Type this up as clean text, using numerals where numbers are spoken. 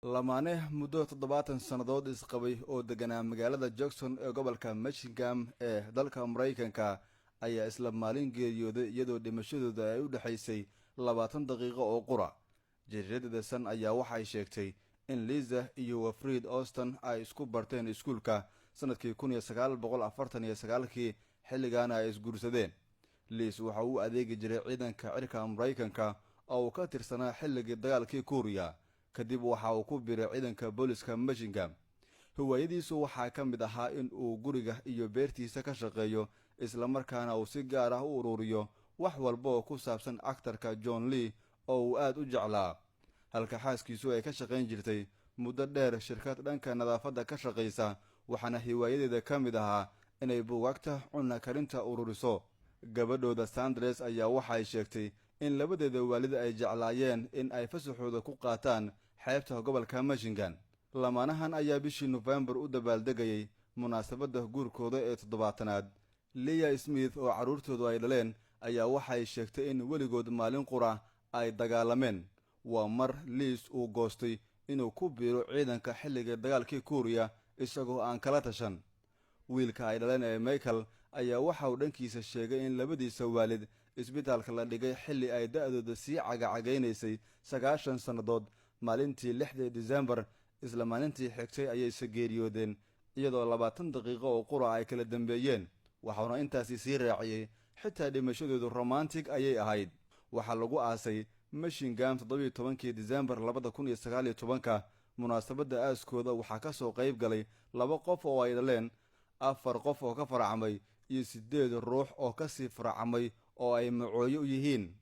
lamaane muddo 70 sannadood isqabay oo deganaa magaalada Jackson ee gobolka Michigan ee dalka Mareykanka ayaa isla maalin geeriyooday iyadoo dhimashadooda ay u dhaxaysay 20 daqiiqo oo qura. Jaridda Sun ayaa waxay sheegtay in Lisa iyo Wilfred Austin ay isku barteen iskuulka sanadkii 1949 xilligaana ay isguursadeen. Lisa waxa uu adeegi jiray ciidanka cirka Mareykanka oo uu ka tirsanaa xilligii dagaalkii Kuuriya. kadib waxa uu ku biiray ciidanka booliska Michigan. Hawayadiisu waxaa ka mid ahaa in uu guriga iyo beertiisa ka shaqeeyo isla markaana uu si gaar ah u ururiyo wax walba oo ku saabsan actorka John Lee oo uu aad u jeclaa. Halka xaaskiisu ay ka shaqayn jirtay muddo dheer shirkad dhanka nadaafadda ka shaqeysa, waxaana hiwaayadeeda ka mid ahaa inay buugaagta cunno karinta ururiso. Gabadhooda Sanders ayaa waxay sheegtay in labadeeda waalid ay jeclaayeen in ay fasaxooda ku qaataan xeebta gobolka Michigan. Lamaanahan ayaa bishii November u dabaaldegayay munaasabadda guurkooda ee 70aad. Leah Smith oo carruurtoodu ay dhaleen ayaa waxay sheegtay in weligood maalin qura ay dagaalameen. Waa mar Liz uu goostay inuu ku biiro ciidanka xilliga dagaalkii Kuuriya isagoo aan kala tashan. Wiilka ay dhaleen ee Michael ayaa waxa uu dhankiisa sheegay in labadiisa waalid isbitaalka la dhigay xilli ay da'dooda sii cagacagaynaysay 90 sannadood. Maalintii 6 December isla maalintii xigtay ayay geeriyoodeen iyadoo 20 daqiiqo oo qura ay kala dambeeyeen. waxaana intaasi sii raaciyay xitaa dhimashadoodu romantic ayay ahayd. waxaa lagu aasay Michigan 17 December 2019. munaasabadda aaskooda waxaa ka soo qayb galay 2 qof oo ay dhaleen, 4 qof oo ka faracmay iyo 8 ruux oo ka sii faracmay oo ay macooyo u yihiin.